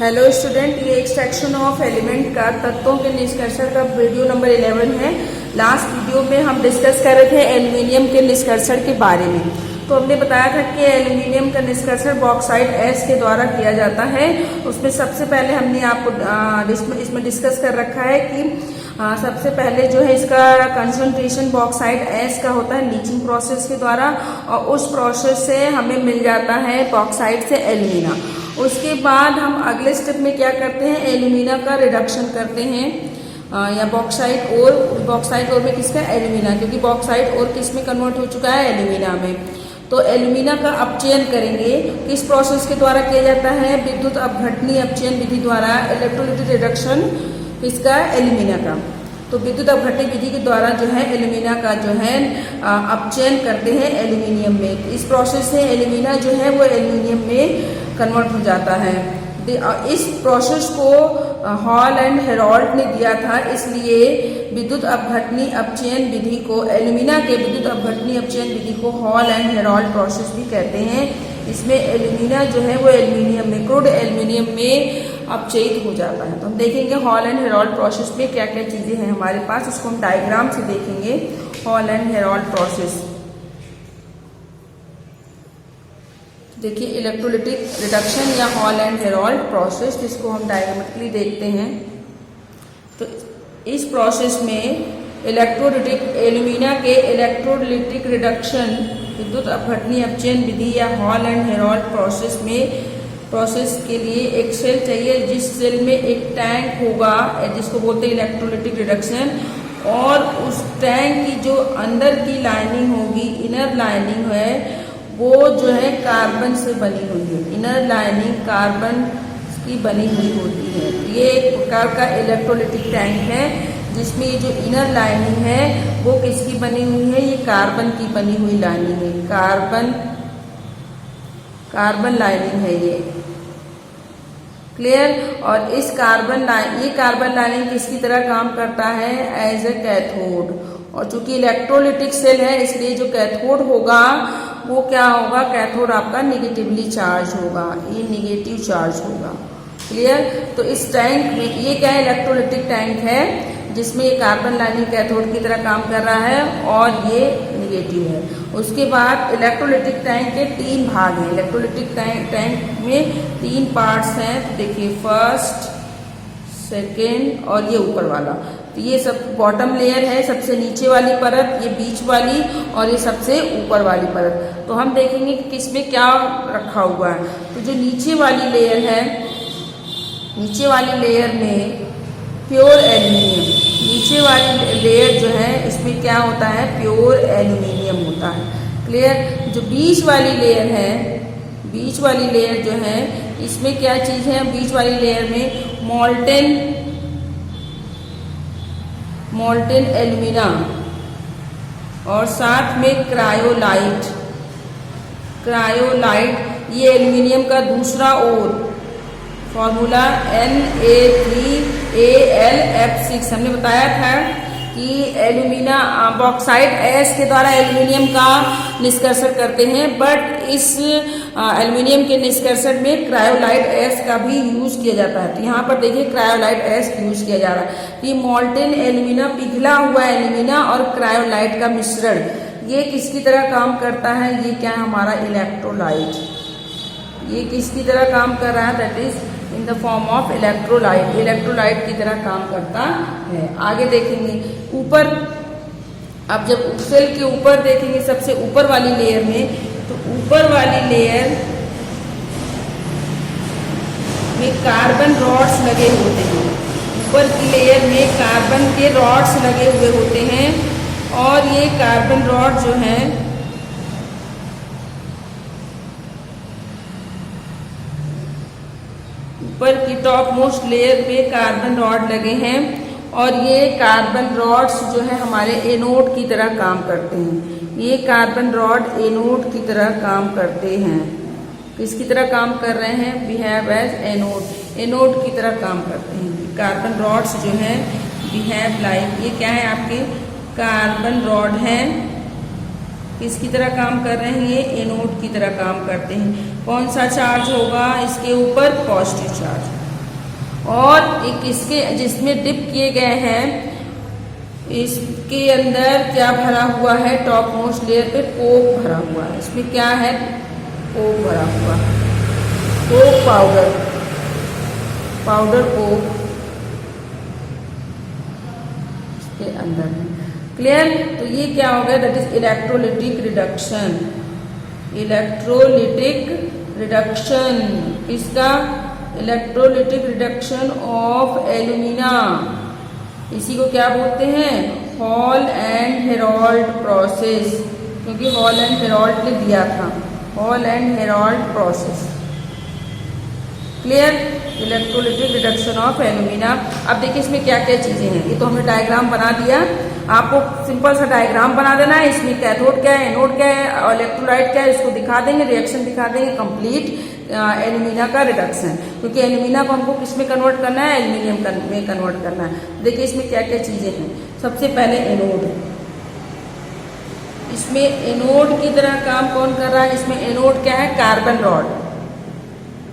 Hello student, ये extraction of element का तत्वों के निष्कर्षण का वीडियो नंबर 11 है। लास्ट वीडियो में हम डिस्कस कर रहे थे एल्युमिनियम के निष्कर्षण के बारे में। तो हमने बताया था कि एल्युमिनियम का निष्कर्षण बॉक्साइट एस के द्वारा किया जाता है। उसमें सबसे पहले हमने आपको इसमें डिस्कस कर रखा है कि सबसे पहले जो है इसका कंसंट्रेशन बॉक्साइट एस का होता है लीचिंग प्रोसेस के द्वारा, और उस प्रोसेस से हमें मिल जाता है बॉक्साइट से एल्यूमिना। उसके बाद हम अगले स्टेप में क्या करते हैं, एल्यूमिना का रिडक्शन करते हैं या बॉक्साइट और में किसका, एल्यूमिना, क्योंकि बॉक्साइट और किस में कन्वर्ट हो चुका है, एल्यूमिना में। तो एल्यूमिना का अपचयन करेंगे, किस प्रोसेस के द्वारा किया जाता है, विद्युत अपघटनी अपचयन विधि द्वारा, इलेक्ट्रोलाइटिक रिडक्शन इसका एल्यूमिना का। तो विद्युत अपघटनी विधि के द्वारा जो है एल्यूमिना का जो है अपचयन करते हैं एल्यूमिनियम में। इस प्रोसेस से एल्यूमिना जो है वो एल्यूमिनियम में कन्वर्ट हो जाता है। इस प्रोसेस को हॉल एंड हेरोल्ड ने दिया था, इसलिए विद्युत अपघटनी अपचयन विधि को, एल्यूमिना के विद्युत अपघटनी अपचयन विधि को हॉल एंड हेरोल्ड प्रोसेस भी कहते हैं। इसमें एल्यूमिना जो है वो एल्यूमिनियम में, क्रूड एल्यूमिनियम में अपचयित हो जाता है। तो हम देखेंगे हॉल एंड हेरोल्ड प्रोसेस में क्या क्या चीजें हैं हमारे पास, उसको हम डायग्राम से देखेंगे। हॉल एंड हेरोल्ड प्रोसेस देखिए, इलेक्ट्रोलाइटिक रिडक्शन या हॉल एंड हेरोल्ड प्रोसेस, जिसको हम डायग्रामेटिकली देखते हैं। तो इस प्रोसेस में इलेक्ट्रोलाइटिक एल्यूमिना के इलेक्ट्रोलाइटिक रिडक्शन विद्युत अपघटनी अपचयन विधि या हॉल एंड हेरोल्ड प्रोसेस के लिए एक सेल चाहिए, जिस सेल में एक टैंक होगा जिसको बोलते हैं इलेक्ट्रोलाइटिक रिडक्शन, और उस टैंक की जो अंदर की लाइनिंग होगी, इनर लाइनिंग है, वो जो है कार्बन से बनी हुई है। इनर लाइनिंग कार्बन की बनी हुई होती है। ये एक प्रकार का इलेक्ट्रोलाइटिक टैंक है, जिसमें ये जो इनर लाइनिंग है वो किसकी बनी हुई है, ये कार्बन की बनी हुई लाइनिंग है। कार्बन लाइनिंग है ये, क्लियर। और इस कार्बन लाइनिंग किसकी तरह काम करता है, एज ए कैथोड। और चूंकि इलेक्ट्रोलाइटिक सेल है, इसलिए जो कैथोड होगा वो क्या होगा, कैथोड आपका निगेटिवली चार्ज होगा, ये निगेटिव चार्ज होगा, क्लियर। तो इस टैंक में ये क्या है, इलेक्ट्रोलाइटिक टैंक है, जिसमें ये कार्बन लाइनिंग कैथोड की तरह काम कर रहा है और ये निगेटिव है। उसके बाद इलेक्ट्रोलाइटिक टैंक के 3 भाग हैं। इलेक्ट्रोलाइटिक टैंक में 3 पार्ट्स हैं। तो देखिए, फर्स्ट, सेकेंड और ये ऊपर वाला। तो ये सब बॉटम लेयर है, सबसे नीचे वाली परत, ये बीच वाली और ये सबसे ऊपर वाली परत। तो हम देखेंगे कि किसमें क्या रखा हुआ है। तो जो नीचे वाली लेयर है, नीचे वाली लेयर में प्योर एल्यूमिनियम, नीचे वाली लेयर जो है इसमें क्या होता है, प्योर एल्यूमिनियम होता है, क्लियर। जो बीच वाली लेयर है, बीच वाली लेयर जो है इसमें क्या चीज है, बीच वाली लेयर में मोल्टेन एल्यूमिना और साथ में क्रायोलाइट। ये एल्यूमिनियम का दूसरा ओर, फॉर्मूला Na3Al(F6) हमने बताया था कि एल्यूमिना बॉक्साइट एस के द्वारा एल्यूमिनियम का निष्कर्षण करते हैं, बट इस एल्यूमिनियम के निष्कर्षण में क्रायोलाइट एस का भी यूज किया जाता है। तो यहाँ पर देखिए क्रायोलाइट एस यूज किया जा रहा है। ये मोल्टेन एल्यूमिना, पिघला हुआ एल्यूमिना और क्रायोलाइट का मिश्रण, ये किसकी तरह काम करता है, ये क्या है हमारा इलेक्ट्रोलाइट। ये किसकी तरह काम कर रहा है, that is in the form of electrolyte की तरह काम करता है। आगे देखेंगे ऊपर, अब जब सेल के ऊपर देखेंगे, सबसे ऊपर वाली लेयर में, तो ऊपर वाली लेयर में कार्बन रॉड्स लगे होते हैं। ऊपर की लेयर में कार्बन के रॉड्स लगे हुए होते हैं, और ये कार्बन रॉड जो है ऊपर की टॉप मोस्ट लेयर पे कार्बन रॉड लगे हैं, और ये कार्बन रॉड्स जो है हमारे एनोड की तरह काम करते हैं। ये कार्बन रॉड एनोड की तरह काम करते हैं। किसकी तरह काम कर रहे हैं, बिहेव एज एनोड की तरह काम करते हैं। कार्बन रॉड्स जो है बिहेव लाइक, ये क्या है आपके कार्बन रॉड हैं, किसकी तरह काम कर रहे हैं, ये एनोड की तरह काम करते हैं। कौन सा चार्ज होगा इसके ऊपर, पॉजिटिव चार्ज। और एक इसके जिसमें डिप किए गए हैं, इसके अंदर क्या भरा हुआ है, टॉप मोस्ट लेयर पे कोक भरा हुआ है। इसमें क्या है, कोक भरा हुआ, कोक पाउडर, पाउडर कोक इसके अंदर है। क्लियर। तो ये क्या हो गया, that is electrolytic reduction. Electrolytic reduction किसका, इलेक्ट्रोलिटिक रिडक्शन ऑफ एल्यूमिना। इसी को क्या बोलते हैं, हॉल एंड हेराल्ड प्रोसेस, क्योंकि हॉल एंड हेराल्ड ने दिया था, hall and Herald process. Clear. Electrolytic reduction of alumina. अब देखिए इसमें क्या क्या चीजें हैं, ये तो हमने डायग्राम बना दिया, आपको सिंपल सा डायग्राम बना देना है। इसमें कैथोड क्या है, एनोड क्या है और इलेक्ट्रोलाइट क्या है, इसको दिखा देंगे, रिएक्शन दिखा देंगे, कंप्लीट एल्यूमिना का रिडक्शन। क्योंकि एल्यूमिना को हमको किस में कन्वर्ट करना है, एल्यूमिनियम में कन्वर्ट करना है। देखिए इसमें क्या क्या चीजें हैं। सबसे पहले एनोड, इसमें एनोड की तरह काम कौन कर रहा है, इसमें एनोड क्या है, कार्बन रॉड,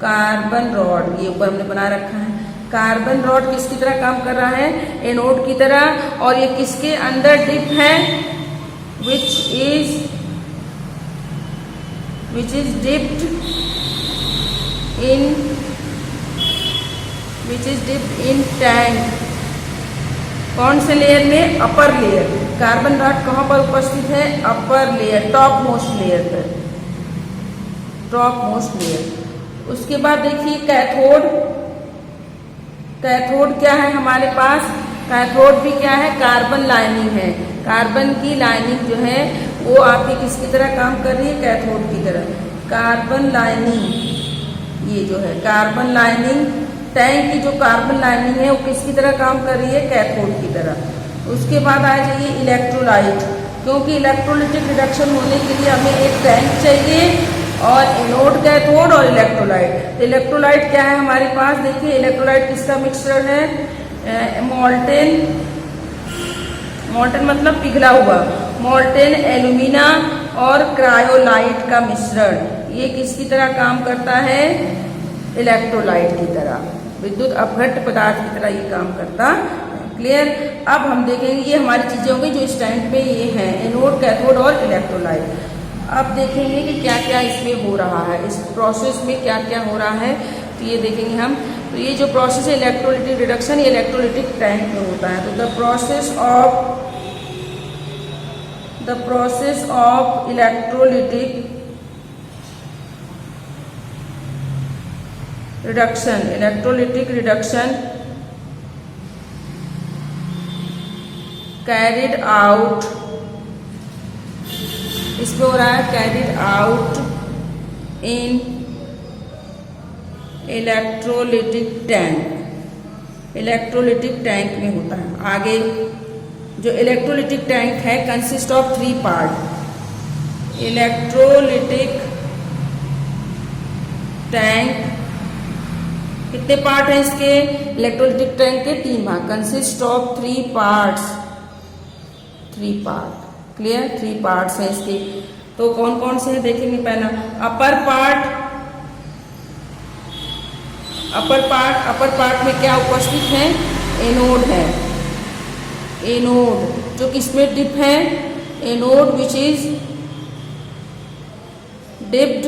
कार्बन रॉड, ये ऊपर हमने बना रखा है। कार्बन रॉड किसकी तरह काम कर रहा है, एनोड की तरह। और ये किसके अंदर डिप है, which is dipped in tank. कौन से लेयर में, अपर लेयर। कार्बन रॉड कहाँ पर उपस्थित है, upper layer, top most layer पर, टॉप मोस्ट लेयर। उसके बाद देखिए कैथोड, कैथोड क्या है हमारे पास, कैथोड भी क्या है, कार्बन लाइनिंग है। कार्बन की लाइनिंग जो है वो आपकी किसकी तरह काम कर रही है, कैथोड की तरह। कार्बन लाइनिंग, ये जो है कार्बन लाइनिंग, टैंक की जो कार्बन लाइनिंग है वो किसकी तरह काम कर रही है, कैथोड की तरह। उसके बाद आ जाइए इलेक्ट्रोलाइट, क्योंकि इलेक्ट्रोलिटिक रिडक्शन होने के लिए हमें एक टैंक चाहिए और एनोड, कैथोड और इलेक्ट्रोलाइट। इलेक्ट्रोलाइट क्या है हमारे पास, देखिए इलेक्ट्रोलाइट किसका मिक्सचर है, मोल्टेन, मोल्टेन मतलब पिघला हुआ, मोल्टेन एल्यूमिना और क्रायोलाइट का मिश्रण। ये किसकी तरह काम करता है, इलेक्ट्रोलाइट की तरह, विद्युत अपघट्य पदार्थ की तरह ये काम करता। क्लियर। अब हम देखेंगे, ये हमारी चीजें होंगी जो स्टैंड पे ये हैं, एनोड, कैथोड और इलेक्ट्रोलाइट। अब देखेंगे कि क्या क्या इसमें हो रहा है, इस प्रोसेस में क्या क्या हो रहा है, तो ये देखेंगे हम। तो ये जो प्रोसेस है इलेक्ट्रोलिटिक रिडक्शन, ये इलेक्ट्रोलिटिक टैंक में होता है। तो the process of electrolytic reduction carried out, इसमें हो रहा है carried out in electrolytic tank, electrolytic tank में होता है। आगे जो इलेक्ट्रोलिटिक टैंक है consist of 3 part. Electrolytic tank कितने पार्ट हैं इसके, इलेक्ट्रोलिटिक टैंक के 3 भाग, consist of 3 parts, 3 part. Clear. 3 parts हैं इसके। तो कौन कौन से हैं देखेंगे। पहला अपर पार्ट, अपर पार्ट में क्या उपस्थित है, एनोड है, एनोड जो किसमें डिप है, anode which is dipped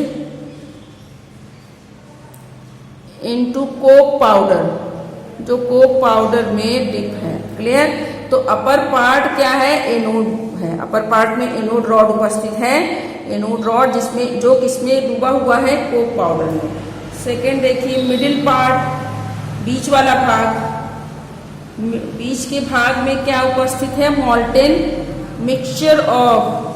into Coke powder, जो कोक पाउडर में डिप है। क्लियर। तो अपर पार्ट क्या है, एनोड है। अपर पार्ट में एनोड रॉड उपस्थित है, एनोड रॉड जिसमें जो किसमें डूबा हुआ है, कोक पाउडर में। सेकेंड देखिए मिडिल पार्ट, बीच वाला भाग, बीच के भाग में क्या उपस्थित है, molten mixture of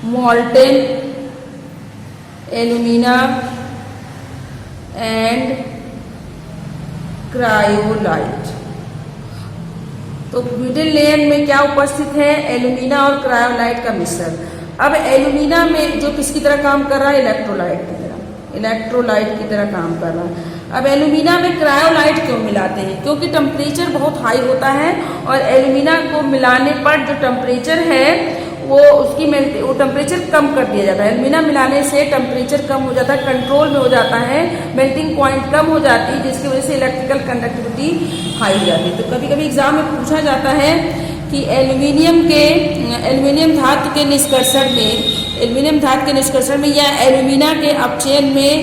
molten alumina and cryolite. तो मिडिल लेयर में क्या उपस्थित है, एल्यूमिना और क्रायोलाइट का मिश्रण। अब एल्यूमिना में जो किसकी तरह काम कर रहा है, इलेक्ट्रोलाइट की तरह। इलेक्ट्रोलाइट की तरह काम कर रहा है। अब एल्यूमिना में क्रायोलाइट क्यों मिलाते हैं? क्योंकि टेम्परेचर बहुत हाई होता है और एल्यूमिना को मिलाने पर जो टेम्परेचर है वो वो टेम्परेचर कम कर दिया जाता है। एल्यूमिना मिलाने से टेम्परेचर कम हो जाता है, कंट्रोल में हो जाता है, मेल्टिंग पॉइंट कम हो जाती है, जिसकी वजह से इलेक्ट्रिकल कंडक्टिविटी हाई हो जाती है। तो कभी कभी एग्जाम में पूछा जाता है कि एल्यूमिनियम धातु के निष्कर्षण में या एल्यूमिना के अपचयन में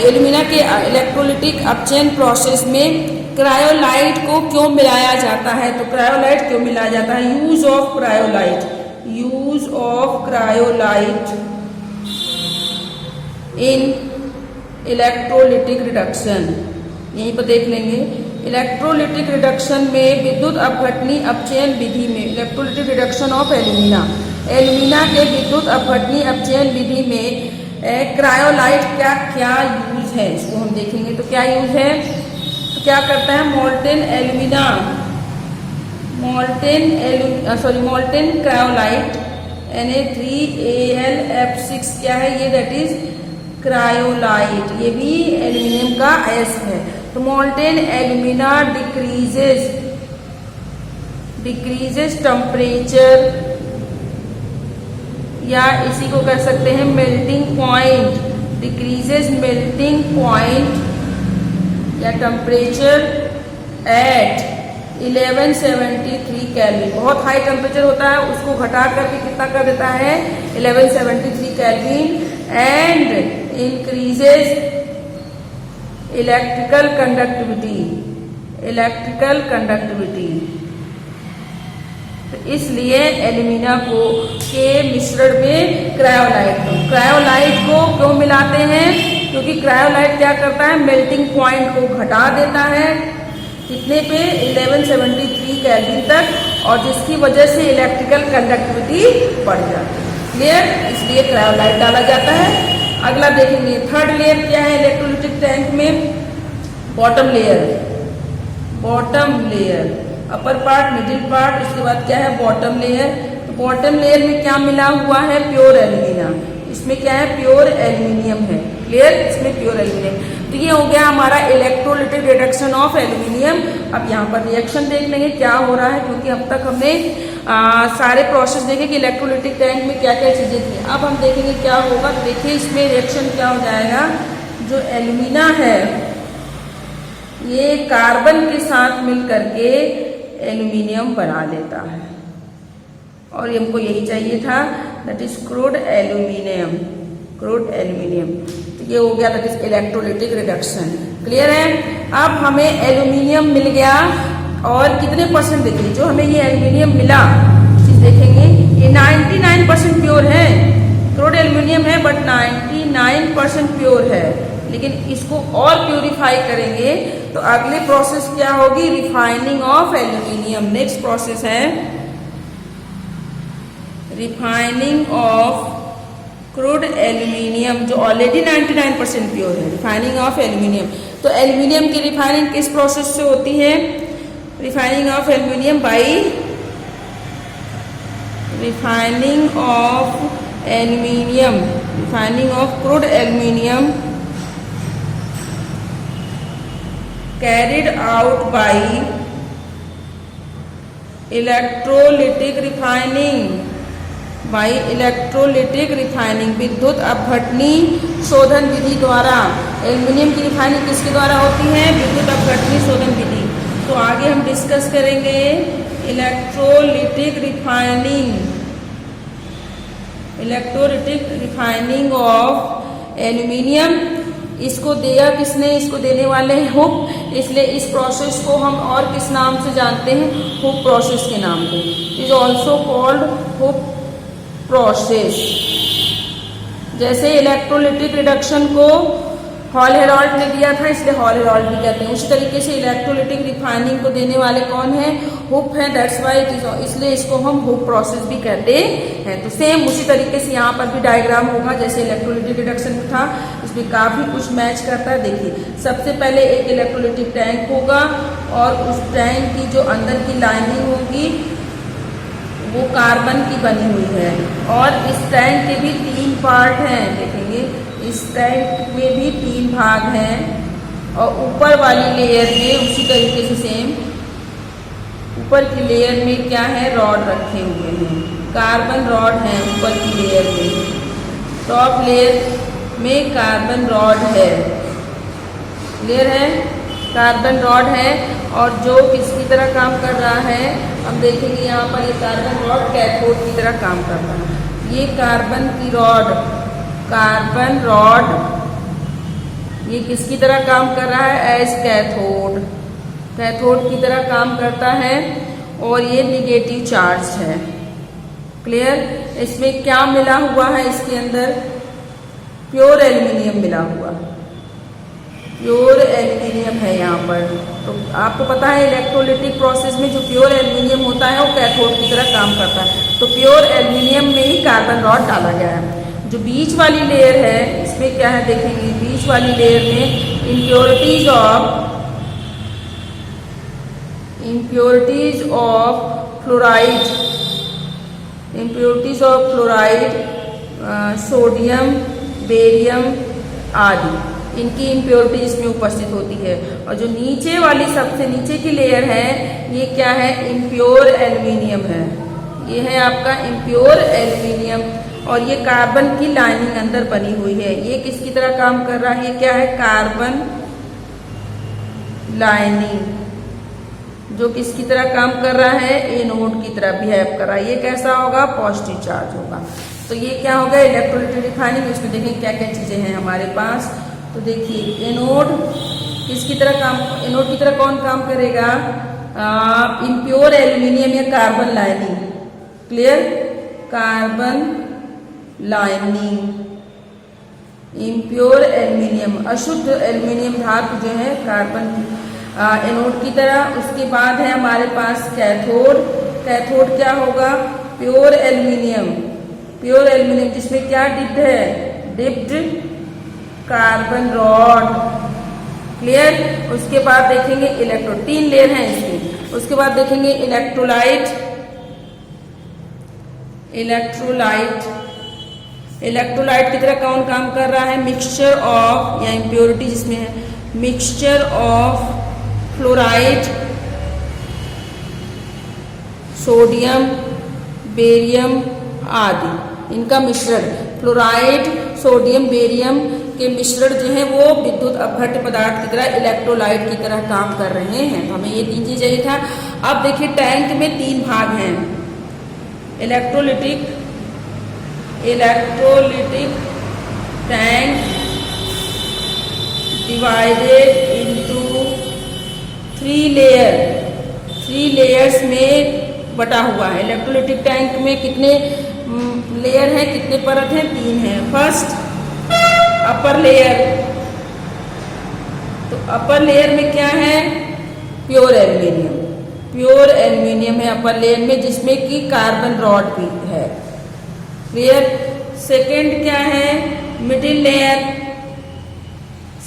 एल्यूमिना के इलेक्ट्रोलिटिक अपचयन प्रोसेस में क्रायोलाइट को क्यों मिलाया जाता है? तो क्रायोलाइट क्यों मिलाया जाता है? Use of cryolite in electrolytic reduction, यहीं पर देख लेंगे। इलेक्ट्रोलिटिक रिडक्शन में विद्युत अपघटनी अपचयन विधि में, इलेक्ट्रोलिटिक रिडक्शन ऑफ एल्यूमिना के विद्युत अपघटनी अपचयन विधि में क्रायोलाइट का क्या यूज है, इसको हम देखेंगे। तो क्या यूज है? तो क्या करता है? मोल्टेन क्रायोलाइट Na3Al(F6) क्या है ये? दैट इज क्रायोलाइट, ये भी एल्यूमिनियम का एसिड है। तो मोल्टेन एल्यूमिना डिक्रीजेस टेम्परेचर, या इसी को कह सकते हैं melting point, decreases melting point या टेम्परेचर एट 1173 केल्विन। बहुत हाई टेम्परेचर होता है, उसको घटा करके कितना कर देता है? 1173 kelvin, and increases electrical conductivity. तो इसलिए एल्यूमिना के मिश्रण में क्रायोलाइट को क्यों मिलाते हैं? क्योंकि क्रायोलाइट क्या करता है? मेल्टिंग पॉइंट को घटा देता है, कितने पे? 1173 केल्विन तक, और जिसकी वजह से इलेक्ट्रिकल कंडक्टिविटी बढ़ जाती है। क्लियर? इसलिए क्रायोलाइट डाला जाता है। अगला देखेंगे, थर्ड लेयर क्या है इलेक्ट्रोलिटिक टैंक में? Bottom layer, upper part, middle part, उसके बाद क्या है? Bottom layer. तो बॉटम लेयर में क्या मिला हुआ है? Pure alumina. इसमें क्या है? प्योर एल्यूमिनियम है। क्लियर? इसमें प्योर एल्यूमिनियम। तो ये हो गया हमारा इलेक्ट्रोलिटिक रिडक्शन ऑफ एल्यूमिनियम। अब यहाँ पर रिएक्शन देख लेंगे क्या हो रहा है, क्योंकि अब तक हमने सारे प्रोसेस देखे कि इलेक्ट्रोलिटिक टैंक में क्या क्या चीजें थी। अब हम देखेंगे क्या होगा। तो देखिए इसमें रिएक्शन क्या हो जाएगा। जो एल्यूमिना है ये कार्बन के साथ मिल करके एल्यूमिनियम बना देता है, और हमको यही चाहिए था, दैट इज क्रूड एल्यूमिनियम। तो ये हो गया that is electrolytic reduction. Clear है? अब हमें एल्यूमिनियम मिल गया, और कितने परसेंट? देखिए जो हमें ये एल्यूमिनियम मिला, चीज देखेंगे, ये 99% प्योर है। क्रूड एल्यूमिनियम है बट 99% प्योर है, लेकिन इसको और प्यूरिफाई करेंगे तो अगली प्रोसेस क्या होगी? Refining of aluminium. Next process है रिफाइनिंग ऑफ क्रूड एल्यूमिनियम, जो ऑलरेडी 99% प्योर है। रिफाइनिंग ऑफ एल्यूमिनियम, तो एल्यूमिनियम की रिफाइनिंग किस प्रोसेस से होती है? Refining of aluminium by refining of crude aluminium carried out by electrolytic refining, विद्युत अपघटनी शोधन विधि द्वारा। एल्यूमिनियम की रिफाइनिंग किसके द्वारा होती है? विद्युत अपघटनी शोधन विधि। तो आगे हम डिस्कस करेंगे इलेक्ट्रोलिटिक रिफाइनिंग ऑफ एल्यूमिनियम। इसको दिया किसने? इसको देने वाले हैं हुक, इसलिए इस प्रोसेस को हम और किस नाम से जानते हैं? हुक प्रोसेस के नाम से। Is also called hook process. जैसे इलेक्ट्रोलिटिक रिडक्शन को हॉल हेराल्ड ने दिया था, इसलिए हॉल हेराल्ड भी कहते हैं। उसी तरीके से इलेक्ट्रोलिटिक रिफाइनिंग को देने वाले कौन है? हुक है, दैट्स वाई इट इज, इसलिए इसको हम हुक प्रोसेस भी कहते हैं। तो सेम उसी तरीके से यहाँ पर भी डायग्राम होगा जैसे इलेक्ट्रोलिटिक रिडक्शन में था, इसमें काफी कुछ मैच करता है। देखिए सबसे पहले एक इलेक्ट्रोलिटिक टैंक होगा, और उस टैंक की जो अंदर की लाइनिंग होगी वो कार्बन की बनी हुई है, और इस टैंक के भी 3 पार्ट हैं। देखेंगे इस टैंक में भी 3 भाग हैं और ऊपर वाली लेयर में उसी तरीके से सेम ऊपर की लेयर में क्या है, रॉड रखे हुए हैं, कार्बन रॉड हैं ऊपर की लेयर में, टॉप लेयर में कार्बन रॉड है, क्लियर है, कार्बन रॉड है। और जो किसकी तरह काम कर रहा है, हम देखेंगे यहाँ पर ये कार्बन रॉड कैथोड की तरह काम कर रहा है। ये कार्बन की रॉड, कार्बन रॉड ये किसकी तरह काम कर रहा है, एज कैथोड, कैथोड की तरह काम करता है और ये निगेटिव चार्ज है, क्लियर। इसमें क्या मिला हुआ है, इसके अंदर प्योर एल्यूमिनियम मिला हुआ, प्योर एल्यूमिनियम है यहाँ पर। तो आपको पता है इलेक्ट्रोलिटिक प्रोसेस में जो प्योर एल्यूमिनियम होता है वो कैथोड की तरह काम करता है। तो प्योर एल्यूमिनियम में ही कार्बन रॉड डाला गया है। जो बीच वाली लेयर है इसमें क्या है देखेंगे, बीच वाली लेयर में impurities of fluoride, sodium, barium आदि, इनकी इम्प्योरिटी इसमें उपस्थित होती है। और जो नीचे वाली सबसे नीचे की लेयर है ये क्या है, इम्प्योर एल्यूमिनियम है, ये है आपका इम्प्योर एल्यूमिनियम। और ये कार्बन की लाइनिंग अंदर बनी हुई है। ये किसकी तरह काम कर रहा है, ये क्या है, कार्बन लाइनिंग, जो किसकी तरह काम कर रहा है, एनोड की तरह बिहेव कर रहा है। ये कैसा होगा, पॉजिटिव चार्ज होगा। तो ये क्या होगा, इलेक्ट्रोलिटिक रिफाइनिंग। उसमें देखें क्या क्या चीजें हैं हमारे पास। तो देखिए एनोड किसकी तरह काम, एनोड की तरह कौन काम करेगा, इम्प्योर एल्यूमिनियम या carbon lining, clear, carbon lining, impure aluminium, अशुद्ध एल्यूमिनियम धातु जो है कार्बन एनोड की तरह। उसके बाद है हमारे पास कैथोड, कैथोड क्या होगा, प्योर एल्यूमिनियम, प्योर एल्यूमिनियम जिसमें क्या डिप्ड है, डिप्ड कार्बन रॉड, क्लियर। उसके बाद देखेंगे इलेक्ट्रो, 3 लेयर हैं इसमें। उसके बाद देखेंगे इलेक्ट्रोलाइट, इलेक्ट्रोलाइट की तरह कौन काम कर रहा है, मिक्सचर ऑफ या इम्प्योरिटी जिसमें है, mixture of fluoride, sodium, barium आदि, इनका मिश्रण, फ्लोराइड, सोडियम, बेरियम के मिश्रण जो है वो विद्युत अपघट्य पदार्थ की तरह, इलेक्ट्रोलाइट की तरह काम कर रहे हैं। तो हमें ये 3 चीज चाहिए था। अब देखिए टैंक में 3 भाग हैं, electrolytic tank divided into 3 layers में बटा हुआ है। इलेक्ट्रोलिटिक टैंक में कितने लेयर हैं, कितने परत हैं, 3 हैं। फर्स्ट अपर लेयर, तो अपर लेयर में क्या है, प्योर एल्यूमिनियम, प्योर एल्यूमिनियम है अपर लेयर में, जिसमें कि कार्बन रॉड भी है, क्लियर। सेकंड क्या है, मिडिल लेयर,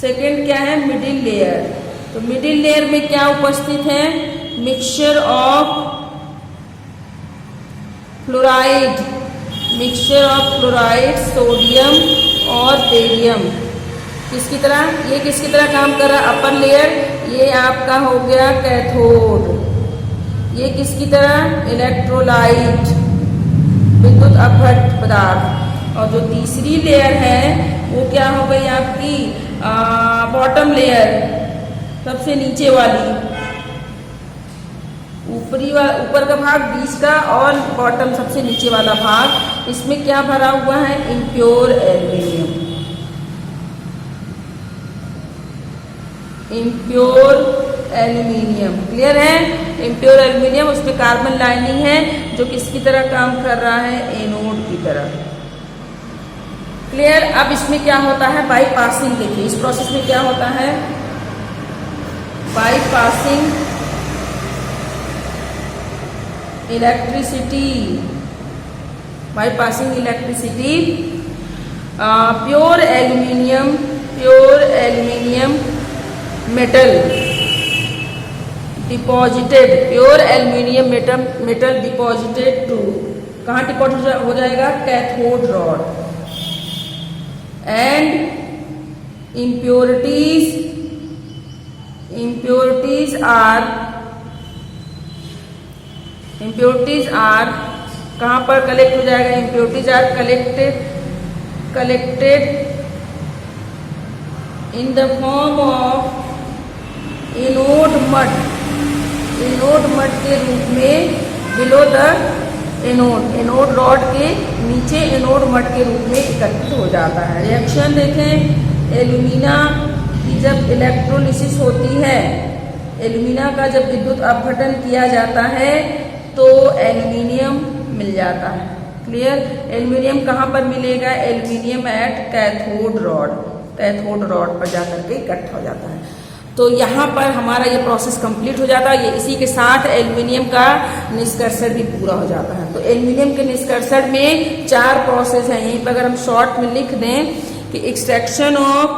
सेकंड क्या है, मिडिल लेयर। तो मिडिल लेयर में क्या उपस्थित है, मिक्सचर ऑफ फ्लोराइड, सोडियम और बेरियम, किसकी तरह, ये किसकी तरह काम कर रहा है, अपर लेयर, ये आपका हो गया कैथोड, ये किसकी तरह, इलेक्ट्रोलाइट, विद्युत अपघट्य पदार्थ। और जो तीसरी लेयर है वो क्या हो गई आपकी, बॉटम लेयर, सबसे नीचे वाली, ऊपर का भाग, बीच का और बॉटम सबसे नीचे वाला भाग, इसमें क्या भरा हुआ है, इम्प्योर एल्यूमिनियम, क्लियर है। इम्प्योर एल्यूमिनियम, उसमें कार्बन लाइनिंग है जो किसकी तरह काम कर रहा है, एनोड की तरह, क्लियर। अब इसमें क्या होता है, बाईपासिंग। देखिए इस प्रोसेस में क्या होता है, bypassing electricity, pure aluminium metal deposited, pure aluminium metal deposited to, कहाँ डिपॉजिट हो जाएगा, cathode rod, and impurities are कहाँ पर कलेक्ट हो जाएगा? impurities are collected in the form of anode mud के रूप में below the एनोड रॉड के नीचे एनोड मड के रूप में एकत्रित हो जाता है। रिएक्शन देखें, एल्यूमिना की जब इलेक्ट्रोलिसिस होती है, एल्यूमिना का जब विद्युत अपघटन किया जाता है तो एल्यूमिनियम मिल जाता है। क्लियर? एल्यूमिनियम कहाँ पर मिलेगा? एल्यूमिनियम एट कैथोड रॉड पर जाकर के इकट्ठा हो जाता है। तो यहाँ पर हमारा ये प्रोसेस कंप्लीट हो जाता है। ये इसी के साथ एल्यूमिनियम का निष्कर्षण भी पूरा हो जाता है। तो एल्यूमिनियम के निष्कर्षण में 4 प्रोसेस हैं। यहीं पर अगर हम शॉर्ट में लिख दें कि एक्सट्रैक्शन ऑफ,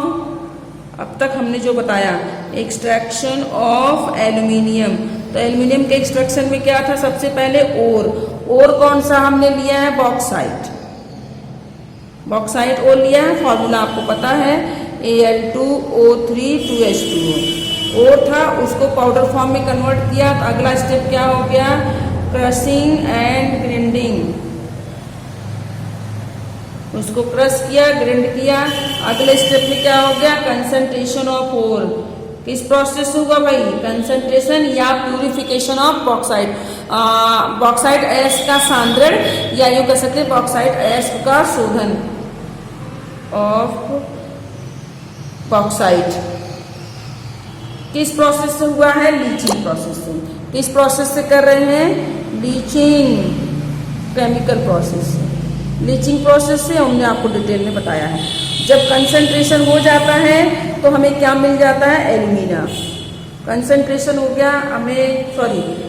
अब तक हमने जो बताया, एक्सट्रैक्शन ऑफ एल्यूमिनियम। तो एल्यूमिनियम के एक्सट्रैक्शन में क्या था? सबसे पहले ओर कौन सा हमने लिया है? बॉक्साइट ओर लिया है। फॉर्मूला आपको पता है, Al2O3 2H2O। ओर था, उसको पाउडर फॉर्म में कन्वर्ट किया। तो अगला स्टेप क्या हो गया? Crushing and grinding. उसको क्रश किया, ग्राइंड किया। अगले स्टेप में क्या हो गया? Concentration of ore. किस प्रोसेस होगा भाई? कंसंट्रेशन या प्यूरिफिकेशन ऑफ बॉक्साइट। बॉक्साइट एश का सांद्रण, या यूं कह सकते बॉक्साइट एश का शोधन ऑफ बॉक्साइट। किस प्रोसेस से हुआ है? लीचिंग प्रोसेस से। किस प्रोसेस से कर रहे हैं? लीचिंग, केमिकल प्रोसेस से। लीचिंग प्रोसेस से हमने आपको डिटेल में बताया है। जब कंसंट्रेशन हो जाता है तो हमें क्या मिल जाता है? एल्यूमिना। कंसंट्रेशन हो गया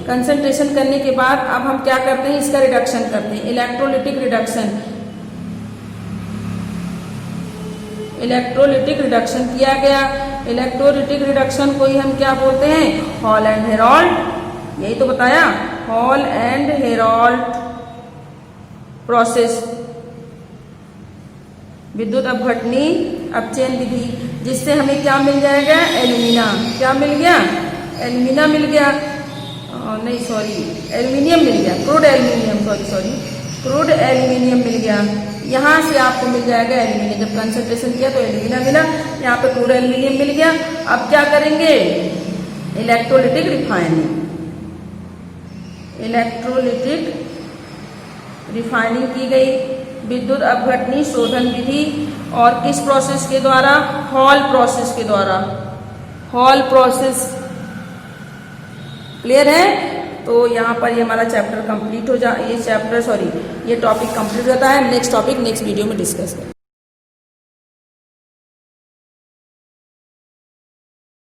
कंसंट्रेशन करने के बाद अब हम क्या करते हैं? इसका रिडक्शन करते हैं, इलेक्ट्रोलिटिक रिडक्शन किया गया। इलेक्ट्रोलिटिक रिडक्शन को ही हम क्या बोलते हैं? Hall and Herald. यही तो बताया, हॉल एंड हेराल्ड प्रोसेस, विद्युत अपघटनी अपचयन विधि, जिससे हमें क्या मिल जाएगा? एल्यूमिना। क्या मिल गया? एल्यूमिना मिल गया। एल्यूमिनियम मिल गया। क्रूड एल्यूमिनियम मिल गया। यहाँ से आपको मिल जाएगा एल्यूमिनियम। जब कंसंट्रेशन किया तो एल्यूमिना मिला, यहाँ पे क्रूड एल्यूमिनियम मिल गया। अब क्या करेंगे? इलेक्ट्रोलिटिक रिफाइनिंग की गई, विद्युत अपघटनी शोधन विधि, और किस प्रोसेस के द्वारा? Hall process. क्लियर है? तो यहाँ पर ये हमारा चैप्टर कंप्लीट हो ये टॉपिक कंप्लीट होता है। नेक्स्ट टॉपिक नेक्स्ट वीडियो में डिस्कस करें।